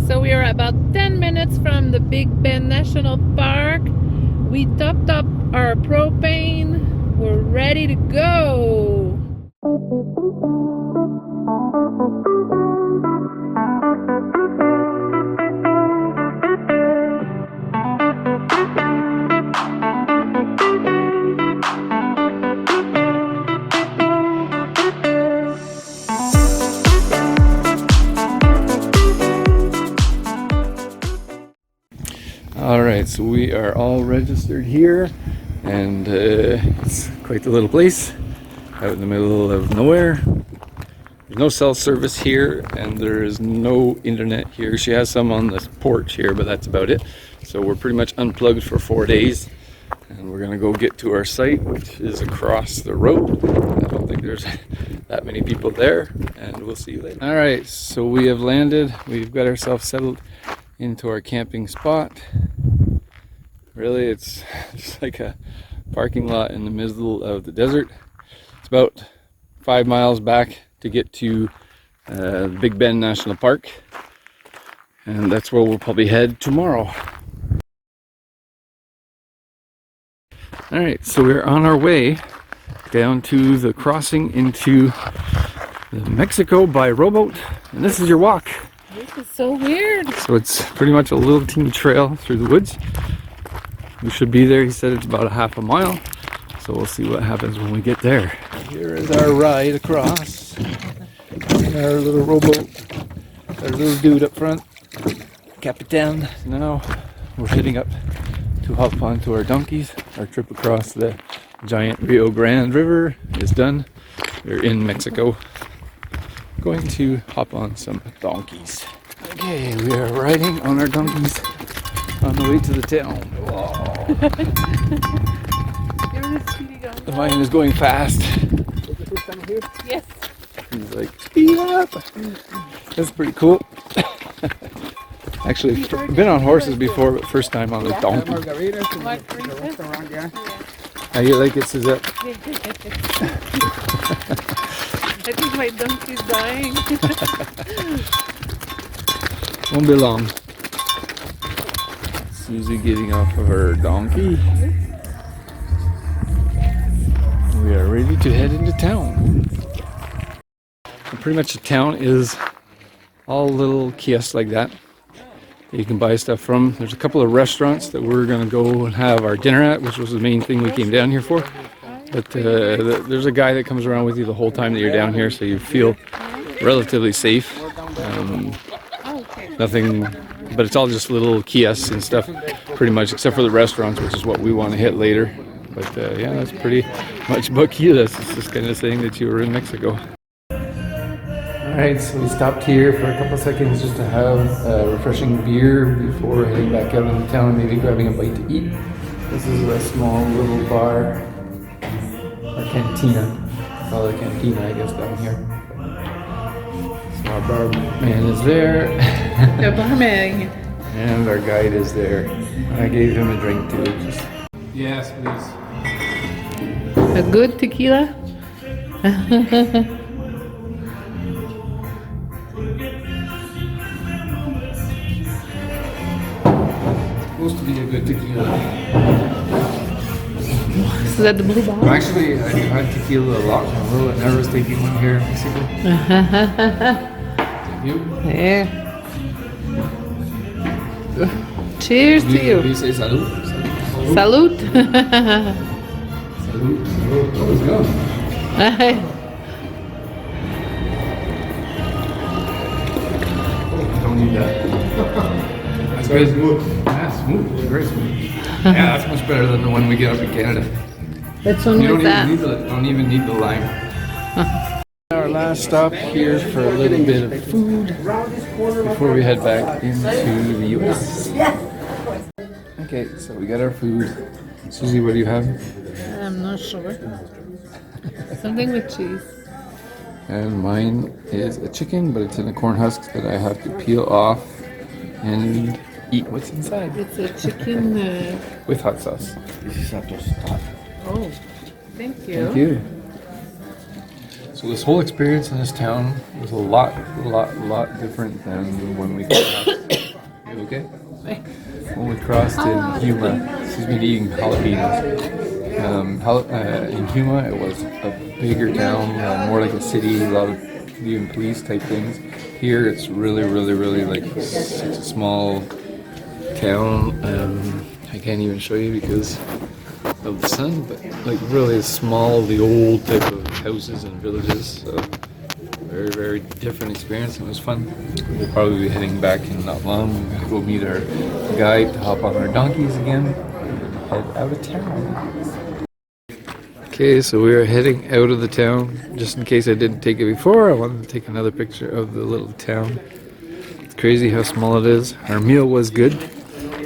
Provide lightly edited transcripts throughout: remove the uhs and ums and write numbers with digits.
So we are about 10 minutes from the Big Bend National Park. We topped up our propane. We're ready to go. Alright, so we are all registered here, and it's quite the little place out in the middle of nowhere. There's no cell service here, and there is no internet here. She has some on the porch here, but that's about it. So we're pretty much unplugged for 4 days, and we're gonna go get to our site, which is across the road. I don't think there's that many people there, and we'll see you later. Alright, so we have landed. We've got ourselves settled into our camping spot. Really, it's just like a parking lot in the middle of the desert. It's about 5 miles back to get to Big Bend National Park, and that's where we'll probably head tomorrow. Alright, so we're on our way down to the crossing into Mexico by Rowboat, and this is your walk. This is so weird. So it's pretty much a little teeny trail through the woods. We should be there. He said it's about a half a mile. So we'll see what happens when we get there. Here is our ride across. In our little rowboat. Our little dude up front. Capitan. Now we're heading up to hop onto our donkeys. Our trip across the giant Rio Grande River is done. We're in Mexico. Going to hop on some donkeys. Okay, we are riding on our donkeys on the way to the town. Whoa. The mine is going fast. Yes. He's like, speed up. That's pretty cool. Actually, been on horses before, but first time on a donkey. How you like it, Suzette? I think my donkey's dying. Won't be long. Susie getting off of her donkey. We are ready to head into town. And pretty much the town is all little kiosks like that you can buy stuff from. There's a couple of restaurants that we're going to go and have our dinner at, which was the main thing we came down here for. But there's a guy that comes around with you the whole time that you're down here, so you feel relatively safe. Nothing, but it's all just little kiosks and stuff, pretty much, except for the restaurants, which is what we want to hit later. But yeah, that's pretty much Boquillas. It's this kind of saying that you were in Mexico. Alright, so we stopped here for a couple seconds just to have a refreshing beer before heading back out into town and maybe grabbing a bite to eat. This is a small little bar, or cantina. Call it a cantina, I guess, down here. So our barman is there. The barman. And our guide is there. I gave him a drink too. Yes, please. A good tequila? Supposed to be a good tequila. Is that the blue bottle? Actually, I had tequila a lot. I'm a little nervous taking one here in Mexico. Thank you. Yeah. Cheers to you. Do you say salud? Salud. Salud. Oh, let's go. Don't need that. That's very smooth. Yeah, smooth. Very smooth. Yeah, that's much better than the one we get up in Canada. Which one was that? Don't even need the lime. Our last stop here for a little bit of food before we head back into the US. Okay, so we got our food. Susie, what do you have? I'm not sure. Something with cheese. And mine is a chicken, but it's in a corn husk that I have to peel off and eat what's inside. It's a chicken with hot sauce. Oh, thank you. Thank you. So this whole experience in this town was a lot different than when we crossed. You okay? When we crossed in Yuma, she's been eating jalapenos. In Yuma, it was a bigger town, more like a city, a lot of even police type things. Here, it's really like such a small town. I can't even show you because of the sun, but like really small, the old type of houses and villages. So very different experience. It was fun. We'll probably be heading back in not long. We're gonna go meet our guide to hop on our donkeys again and head out of town. Okay, so we are heading out of the town. Just in case I didn't take it before, I wanted to take another picture of the little town. It's crazy how small it is. Our meal was good,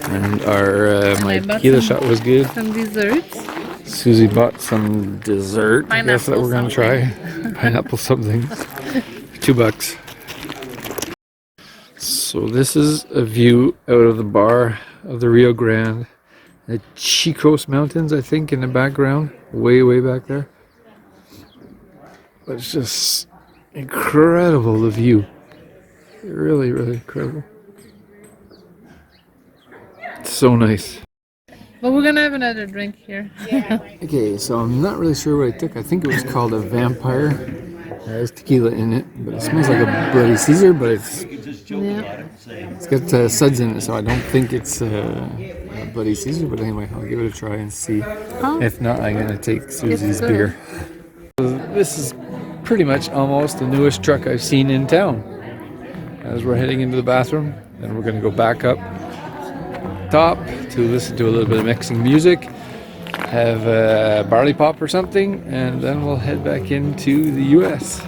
and our my tequila shot was good. Some desserts. Susie bought some dessert. I guess that we're gonna try. Pineapple something. $2. So this is a view out of the bar of the Rio Grande. The Chicos Mountains, I think, in the background, way back there. But it's just incredible, the view. Really incredible. It's so nice. But we're gonna have another drink here. Okay, so I'm not really sure what I took. I think it was called a vampire. There's tequila in it, but it smells like a Bloody Caesar, but it's got suds in it, so I don't think it's a Bloody Caesar. But anyway, I'll give it a try and see. If not, I'm gonna take Susie's beer. This is pretty much almost the newest truck I've seen in town. As we're heading into the bathroom, then we're gonna go back up top to listen to a little bit of Mexican music, have a barley pop or something, and then we'll head back into the US.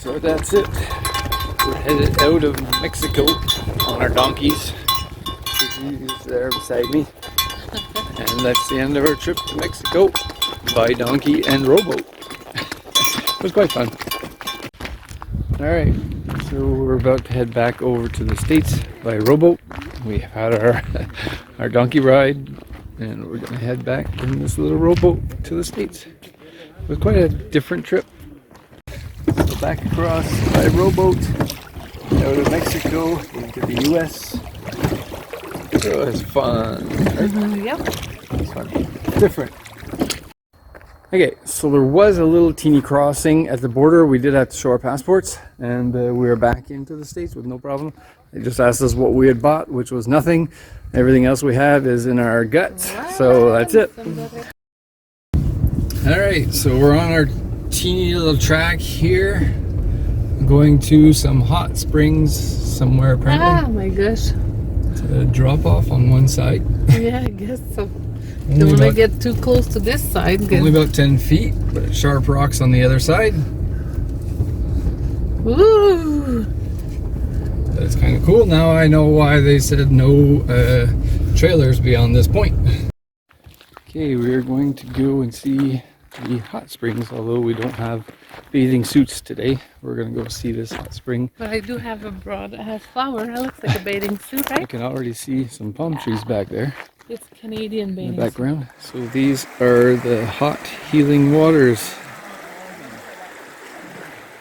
So that's it. We're headed out of Mexico on our donkeys. He's there beside me. And that's the end of our trip to Mexico by donkey and rowboat. It was quite fun. Alright, so we're about to head back over to the States by rowboat. We had our donkey ride, and we're going to head back in this little rowboat to the States. It was quite a different trip. So back across by rowboat out of Mexico into the US. It was fun. Yep. It was fun. Different. Okay, so there was a little teeny crossing at the border. We did have to show our passports, and we were back into the States with no problem. They just asked us what we had bought, which was nothing. Everything else we have is in our guts. So that's it. Alright, so we're on our teeny little track here, going to some hot springs somewhere apparently. Oh my gosh. It's a drop off on one side. Yeah, I guess so. Don't want to get too close to this side. Only about 10 feet, but sharp rocks on the other side. Ooh. But it's kind of cool. Now I know why they said no trailers beyond this point. Okay, we're going to go and see the hot springs, although we don't have bathing suits today. We're gonna go see this hot spring. But I do have a flower. That looks like a bathing suit, right? I can already see some palm trees back there. It's Canadian bathing in the background. So these are the hot healing waters.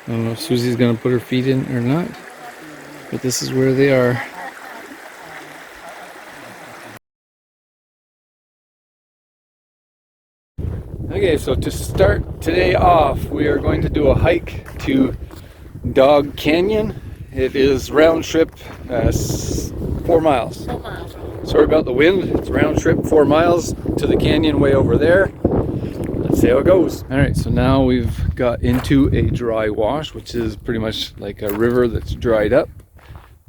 I don't know if Susie's gonna put her feet in or not, but this is where they are. Okay, so to start today off, we are going to do a hike to Dog Canyon. It is round trip 4 miles. 4 miles. Sorry about the wind. It's round trip 4 miles to the canyon way over there. Let's see how it goes. All right, so now we've got into a dry wash, which is pretty much like a river that's dried up.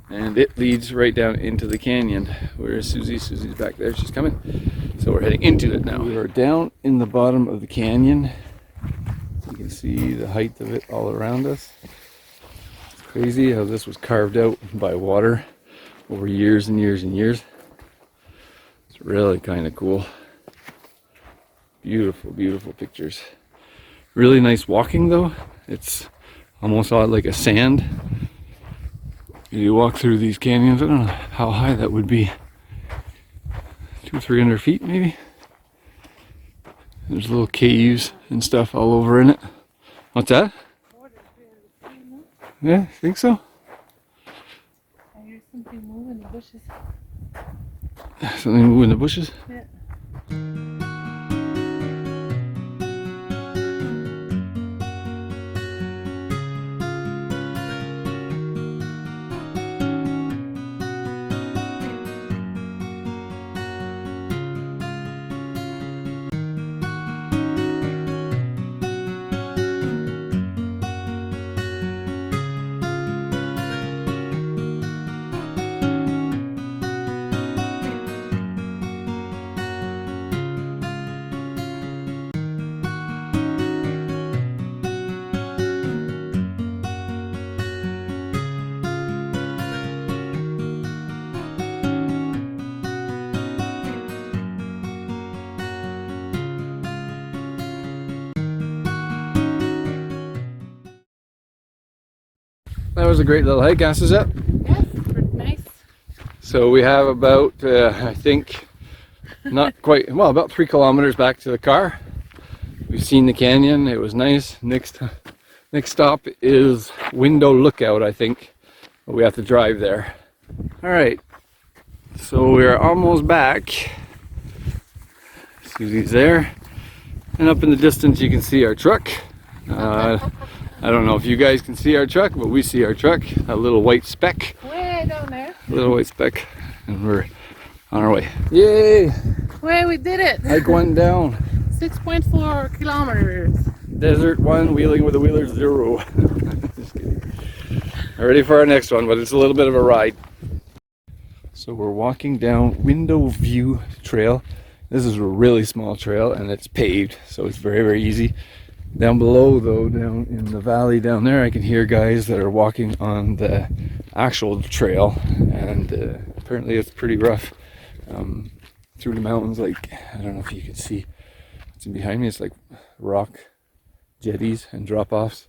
And it leads right down into the canyon. Where is Susie? Susie's back there. She's coming. So we're heading into it now. We are down in the bottom of the canyon. You can see the height of it all around us. It's Crazy how this was carved out by water over years and years and years. It's really kind of cool. Beautiful, beautiful pictures. Really nice walking though. It's almost like a sand. You walk through these canyons, I don't know how high that would be. 200-300 feet maybe. There's little caves and stuff all over in it. What's that? Yeah, think so? I hear something moving in the bushes. Something moving in the bushes? Yeah. That was a great little hike, huh, Suzette? Yes, pretty nice. So we have about, I think, not quite, well, about 3 kilometers back to the car. We've seen the canyon, it was nice. Next stop is Window Lookout, I think. But we have to drive there. All right, so we're almost back. Susie's there. And up in the distance you can see our truck. I don't know if you guys can see our truck, but we see our truck, a little white speck. Way down there. A little white speck, and we're on our way. Yay! Way, we did it. Hike went down. 6.4 kilometers. Desert 1, wheeling with a wheeler 0. Just kidding. Ready for our next one, but it's a little bit of a ride. So we're walking down Window View Trail. This is a really small trail and it's paved, so it's very, very easy. Down below though, down in the valley down there, I can hear guys that are walking on the actual trail, and apparently it's pretty rough through the mountains. Like, I don't know if you can see what's behind me. It's like rock jetties and drop-offs.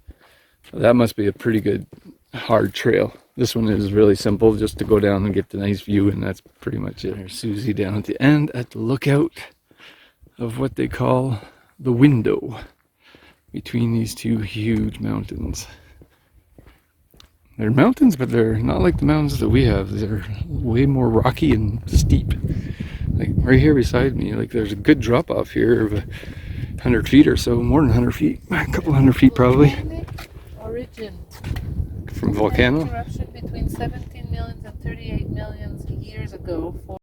So that must be a pretty good hard trail. This one is really simple, just to go down and get the nice view, and that's pretty much it. There's Susie down at the end at the lookout of what they call the window between these two huge mountains. They're mountains, but they're not like the mountains that we have. They're way more rocky and steep. Like right here beside me, like there's a good drop off here of 100 feet or so, more than 100 feet, a couple 100 feet probably. Origin. From volcano? Eruption between 17 million and 38 million years ago.